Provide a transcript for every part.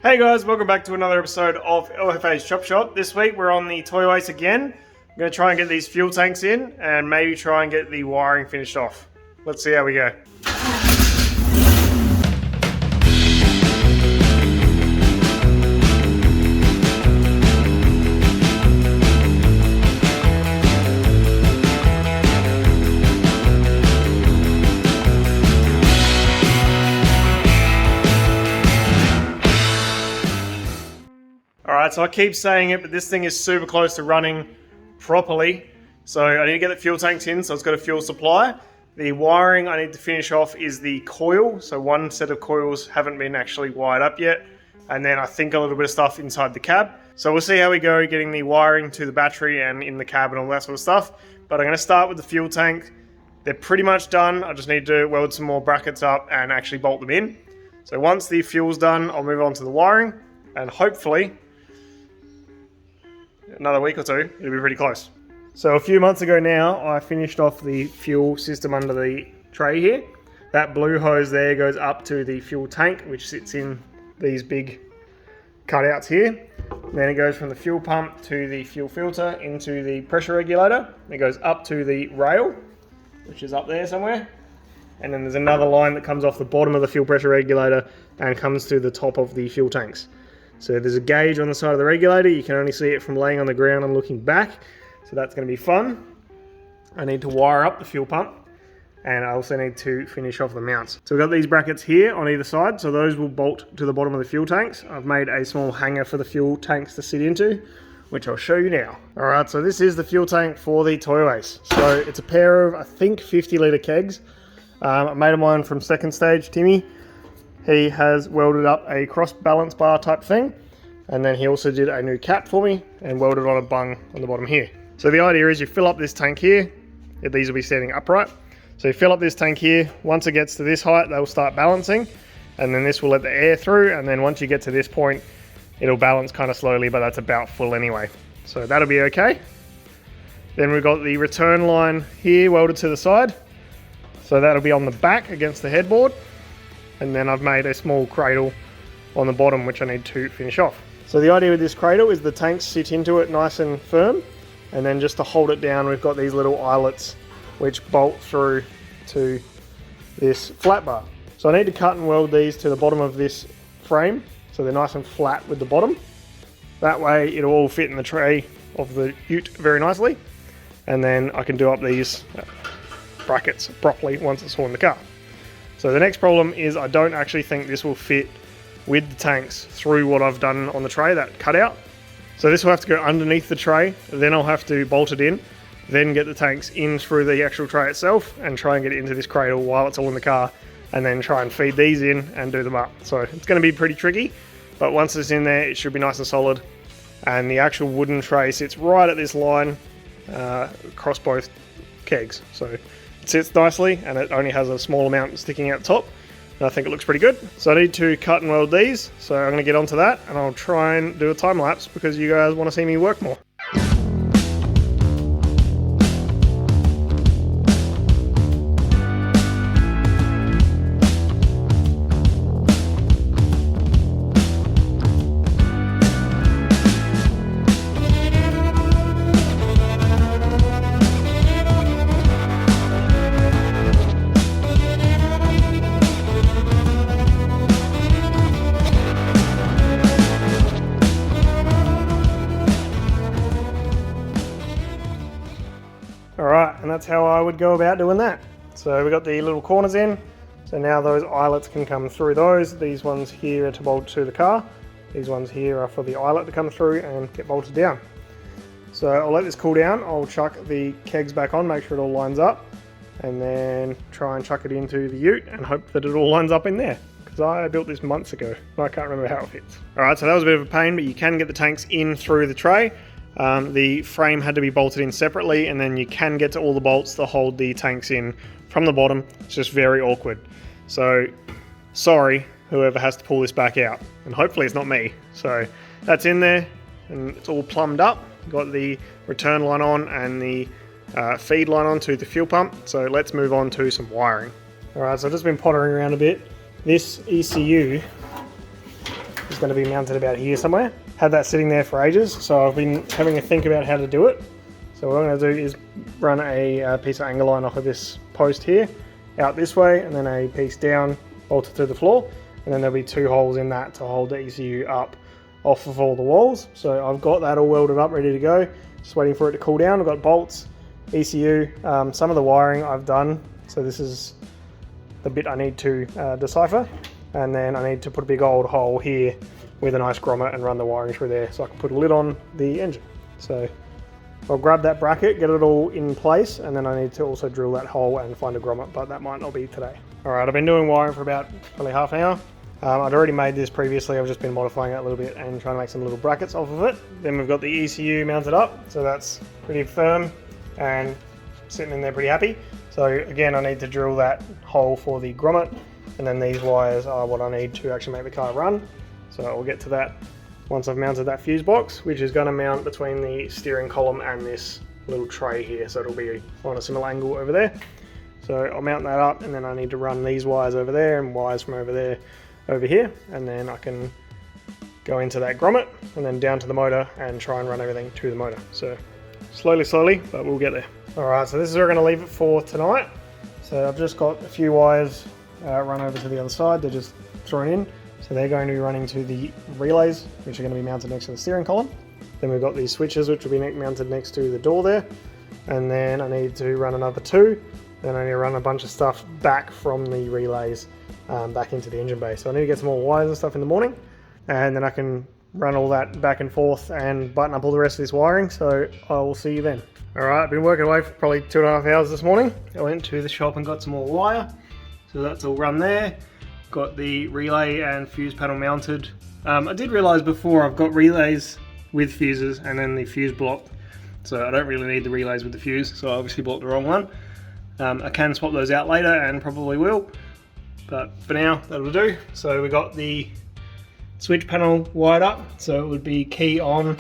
Hey guys, welcome back to another episode of LFA's Chop Shop. This week we're on the Toyoace again. I'm going to try and get these fuel tanks in and maybe try and get the wiring finished off. Let's see how we go. Alright, so I keep saying it, but this thing is super close to running properly. So I need to get the fuel tanks in, so it's got a fuel supply. The wiring I need to finish off is the coil. So one set of coils haven't been actually wired up yet. And then I think a little bit of stuff inside the cab. So we'll see how we go getting the wiring to the battery and in the cab and all that sort of stuff. But I'm going to start with the fuel tank. They're pretty much done. I just need to weld some more brackets up and actually bolt them in. So once the fuel's done, I'll move on to the wiring. And hopefully another week or two, it'll be pretty close. So a few months ago now, I finished off the fuel system under the tray here. That blue hose there goes up to the fuel tank, which sits in these big cutouts here. Then it goes from the fuel pump to the fuel filter into the pressure regulator. It goes up to the rail, which is up there somewhere. And then there's another line that comes off the bottom of the fuel pressure regulator and comes to the top of the fuel tanks. So there's a gauge on the side of the regulator. You can only see it from laying on the ground and looking back. So that's going to be fun. I need to wire up the fuel pump. And I also need to finish off the mounts. So we've got these brackets here on either side. So those will bolt to the bottom of the fuel tanks. I've made a small hanger for the fuel tanks to sit into, which I'll show you now. All right, so this is the fuel tank for the Toyoace. So it's a pair of, I think, 50-litre kegs. I made mine from second stage, Timmy. He has welded up a cross balance bar type thing, and then he also did a new cap for me and welded on a bung on the bottom here. So the idea is you fill up this tank here. These will be standing upright. So you fill up this tank here. Once it gets to this height, they'll start balancing, and then this will let the air through, and then once you get to this point, it'll balance kind of slowly, but that's about full anyway. So that'll be okay. Then we've got the return line here welded to the side. So that'll be on the back against the headboard. And then I've made a small cradle on the bottom, which I need to finish off. So the idea with this cradle is the tanks sit into it nice and firm. And then just to hold it down, we've got these little eyelets which bolt through to this flat bar. So I need to cut and weld these to the bottom of this frame, so they're nice and flat with the bottom. That way it'll all fit in the tray of the ute very nicely. And then I can do up these brackets properly once it's all in the car. So the next problem is I don't actually think this will fit with the tanks through what I've done on the tray, that cutout. So this will have to go underneath the tray, then I'll have to bolt it in, then get the tanks in through the actual tray itself and try and get it into this cradle while it's all in the car, and then try and feed these in and do them up. So it's going to be pretty tricky, but once it's in there, it should be nice and solid. And the actual wooden tray sits right at this line across both kegs. So it sits nicely, and it only has a small amount sticking out the top, and I think it looks pretty good. So I need to cut and weld these, so I'm going to get onto that, and I'll try and do a time lapse because you guys want to see me work more. Alright, and that's how I would go about doing that. So we've got the little corners in, so now those eyelets can come through those. These ones here are to bolt to the car. These ones here are for the eyelet to come through and get bolted down. So I'll let this cool down, I'll chuck the kegs back on, make sure it all lines up, and then try and chuck it into the ute and hope that it all lines up in there. Because I built this months ago, and I can't remember how it fits. Alright, so that was a bit of a pain, but you can get the tanks in through the tray. The frame had to be bolted in separately, and then you can get to all the bolts that hold the tanks in from the bottom. It's just very awkward. So, sorry, whoever has to pull this back out. And hopefully it's not me. So, that's in there, and it's all plumbed up. Got the return line on and the feed line on to the fuel pump. So, let's move on to some wiring. Alright, so I've just been pottering around a bit. This ECU is going to be mounted about here somewhere. Had that sitting there for ages, so I've been having a think about how to do it. So what I'm going to do is run a piece of angle line off of this post here, out this way, and then a piece down, bolt it through the floor, and then there'll be 2 holes in that to hold the ECU up off of all the walls. So I've got that all welded up, ready to go, just waiting for it to cool down. I've got bolts, ECU, some of the wiring I've done, so this is the bit I need to decipher, and then I need to put a big old hole here with a nice grommet and run the wiring through there so I can put a lid on the engine. So I'll grab that bracket, get it all in place, and then I need to also drill that hole and find a grommet, but that might not be today. Alright, I've been doing wiring for about probably half an hour. I'd already made this previously, I've just been modifying it a little bit and trying to make some little brackets off of it. Then we've got the ECU mounted up, so that's pretty firm and sitting in there pretty happy. So again, I need to drill that hole for the grommet, and then these wires are what I need to actually make the car run. So I'll get to that once I've mounted that fuse box, which is going to mount between the steering column and this little tray here, so it'll be on a similar angle over there. So I'll mount that up, and then I need to run these wires over there and wires from over there over here, and then I can go into that grommet and then down to the motor and try and run everything to the motor. So slowly, but we'll get there. Alright, so this is where we're going to leave it for tonight. So I've just got a few wires run over to the other side, they're just thrown in. So they're going to be running to the relays, which are going to be mounted next to the steering column. Then we've got these switches, which will be mounted next to the door there. And then I need to run another 2. Then I need to run a bunch of stuff back from the relays back into the engine bay. So I need to get some more wires and stuff in the morning, and then I can run all that back and forth and button up all the rest of this wiring. So I will see you then. Alright, I've been working away for probably 2.5 hours this morning. I went to the shop and got some more wire. So that's all run there. Got the relay and fuse panel mounted. I did realise before I've got relays with fuses and then the fuse blocked. So I don't really need the relays with the fuse, so I obviously blocked the wrong one. I can swap those out later and probably will, but for now that'll do. So we got the switch panel wired up, so it would be key on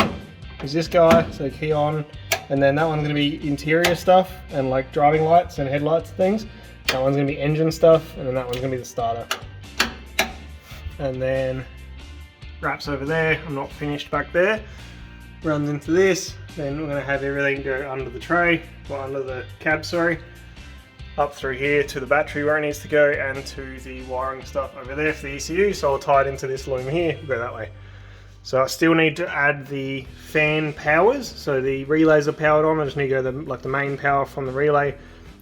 is this guy, so key on, and then that one's going to be interior stuff and like driving lights and headlights and things. That one's going to be engine stuff, and then that one's going to be the starter. And then wraps over there, I'm not finished back there, runs into this, then we're going to have everything go under the tray, or under the cab, sorry, up through here to the battery where it needs to go, and to the wiring stuff over there for the ECU, so I'll tie it into this loom here, go that way. So I still need to add the fan powers, so the relays are powered on, I just need to go the main power from the relay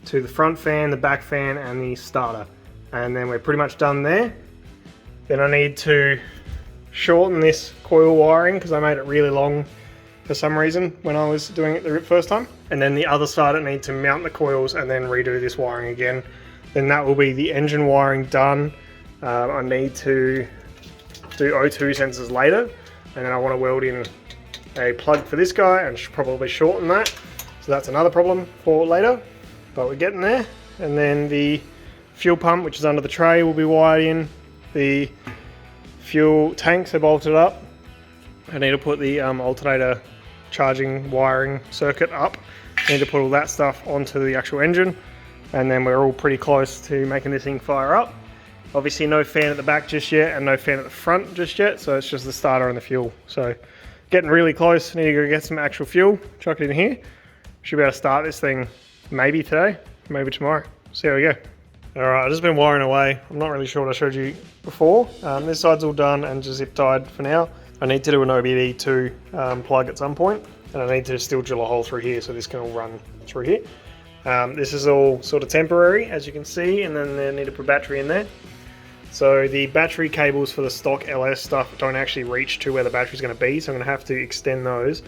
to the front fan, the back fan, and the starter. And then we're pretty much done there. Then I need to shorten this coil wiring because I made it really long for some reason when I was doing it the first time. And then the other side I need to mount the coils and then redo this wiring again. Then that will be the engine wiring done. I need to do O2 sensors later, and then I want to weld in a plug for this guy and probably shorten that. So that's another problem for later, but we're getting there. And then the fuel pump, which is under the tray, will be wired in. The fuel tanks are bolted up. I need to put the alternator charging wiring circuit up. I need to put all that stuff onto the actual engine, and then we're all pretty close to making this thing fire up. Obviously no fan at the back just yet and no fan at the front just yet, so it's just the starter and the fuel. So getting really close. Need to go get some actual fuel, chuck it in here. Should be able to start this thing maybe today, maybe tomorrow. See how we go. Alright, I've just been wiring away. I'm not really sure what I showed you before. This side's all done and just zip tied for now. I need to do an OBD2 plug at some point, and I need to still drill a hole through here so this can all run through here. This is all sort of temporary, as you can see, and then they need to put a battery in there. So the battery cables for the stock LS stuff don't actually reach to where the battery's going to be, so I'm going to have to extend those.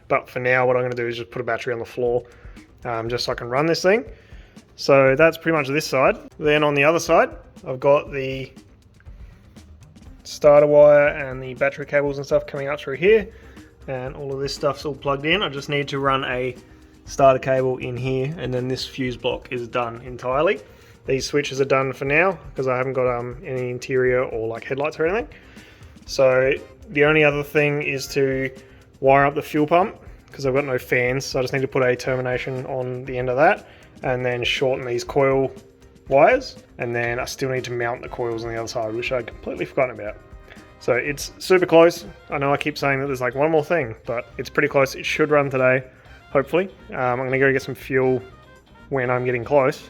But for now, what I'm going to do is just put a battery on the floor, just so I can run this thing. So that's pretty much this side. Then on the other side, I've got the starter wire and the battery cables and stuff coming up through here, and all of this stuff's all plugged in. I just need to run a starter cable in here, and then this fuse block is done entirely. These switches are done for now because I haven't got any interior or like headlights or anything. So the only other thing is to wire up the fuel pump because I've got no fans, so I just need to put a termination on the end of that and then shorten these coil wires, and then I still need to mount the coils on the other side, which I'd completely forgotten about. So it's super close. I know I keep saying that there's like one more thing, but it's pretty close. It should run today, hopefully. I'm gonna go get some fuel when I'm getting close,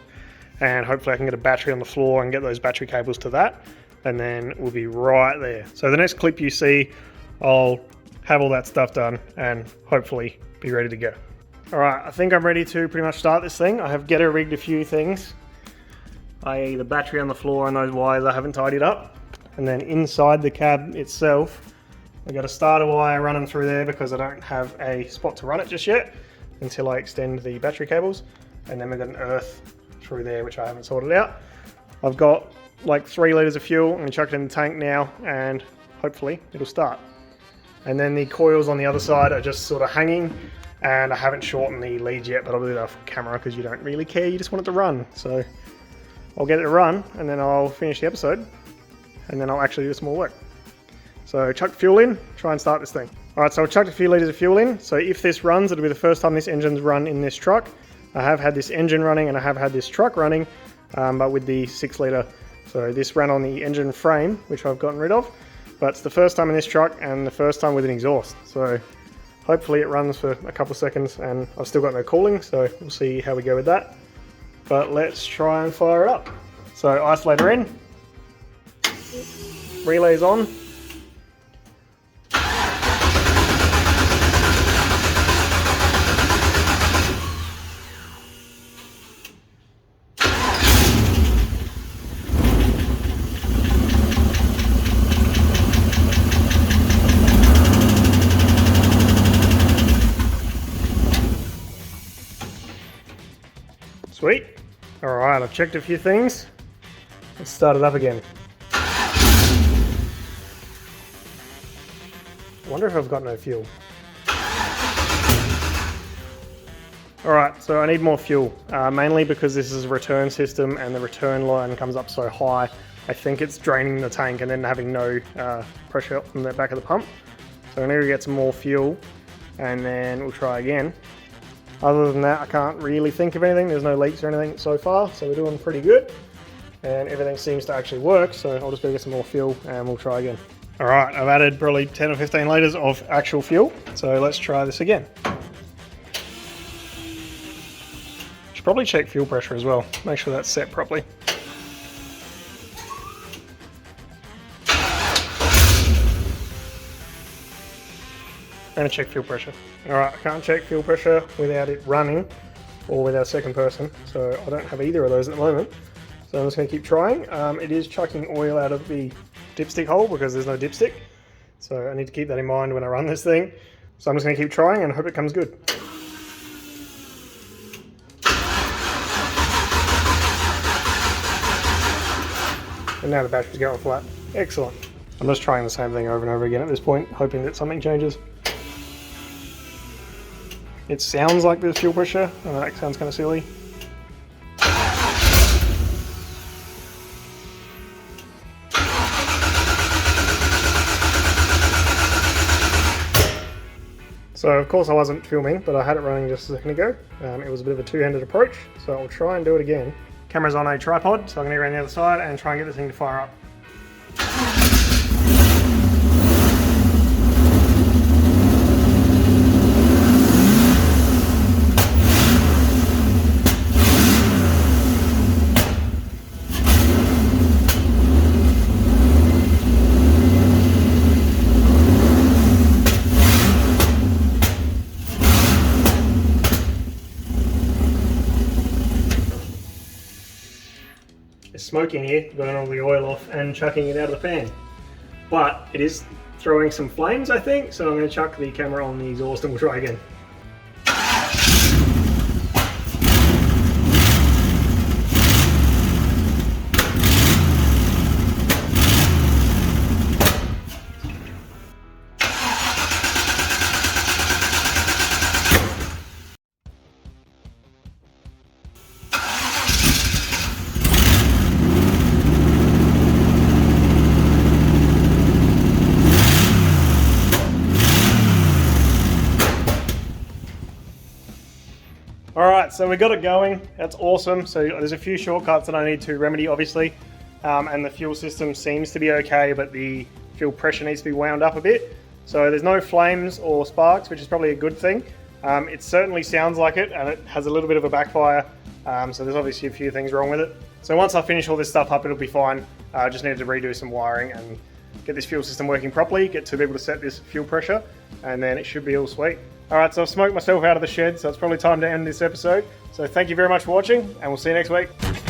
and hopefully I can get a battery on the floor and get those battery cables to that, and then we'll be right there. So the next clip you see, I'll have all that stuff done and hopefully be ready to go. All right, I think I'm ready to pretty much start this thing. I have getter rigged a few things, i.e. the battery on the floor and those wires I haven't tidied up. And then inside the cab itself, I've got a starter wire running through there because I don't have a spot to run it just yet until I extend the battery cables. And then we've got an earth through there, which I haven't sorted out. I've got like 3 litres of fuel. I'm gonna chuck it in the tank now and hopefully it'll start. And then the coils on the other side are just sort of hanging, and I haven't shortened the leads yet, but I'll do that off camera because you don't really care, you just want it to run. So I'll get it to run and then I'll finish the episode. And then I'll actually do some more work. So chuck fuel in, try and start this thing. All right, so I've chucked a few litres of fuel in. So if this runs, it'll be the first time this engine's run in this truck. I have had this engine running and I have had this truck running, but with the 6 litre. So this ran on the engine frame, which I've gotten rid of, but it's the first time in this truck and the first time with an exhaust. So hopefully it runs for a couple of seconds, and I've still got no cooling, so we'll see how we go with that. But let's try and fire it up. So isolator in. Relays on. Sweet. All right, I've checked a few things. Let's start it up again. I wonder if I've got no fuel. Alright, so I need more fuel, mainly because this is a return system and the return line comes up so high. I think it's draining the tank and then having no pressure from the back of the pump. So I'm going to get some more fuel and then we'll try again. Other than that, I can't really think of anything. There's no leaks or anything so far, so we're doing pretty good. And everything seems to actually work, so I'll just go get some more fuel and we'll try again. Alright, I've added probably 10 or 15 litres of actual fuel, so let's try this again. Should probably check fuel pressure as well, make sure that's set properly. I'm going to check fuel pressure. Alright, I can't check fuel pressure without it running or with our second person, so I don't have either of those at the moment. So I'm just going to keep trying. It is chucking oil out of the dipstick hole because there's no dipstick. So I need to keep that in mind when I run this thing. So I'm just going to keep trying and hope it comes good. And now the battery's going flat. Excellent. I'm just trying the same thing over and over again at this point, hoping that something changes. It sounds like there's fuel pressure. I know that sounds kind of silly. So of course I wasn't filming, but I had it running just a second ago. It was a bit of a two-handed approach, so I'll try and do it again. Camera's on a tripod, so I'm going to go around the other side and try and get this thing to fire up. It's smoking here, burning all the oil off and chucking it out of the fan. But it is throwing some flames, I think, so I'm going to chuck the camera on the exhaust and we'll try again. Alright, so we got it going. That's awesome. So there's a few shortcuts that I need to remedy, obviously. And the fuel system seems to be okay, but the fuel pressure needs to be wound up a bit. So there's no flames or sparks, which is probably a good thing. It certainly sounds like it, and it has a little bit of a backfire. So there's obviously a few things wrong with it. So once I finish all this stuff up, it'll be fine. I just needed to redo some wiring and get this fuel system working properly, get two people to set this fuel pressure, and then it should be all sweet. Alright, so I've smoked myself out of the shed, so it's probably time to end this episode. So thank you very much for watching, and we'll see you next week.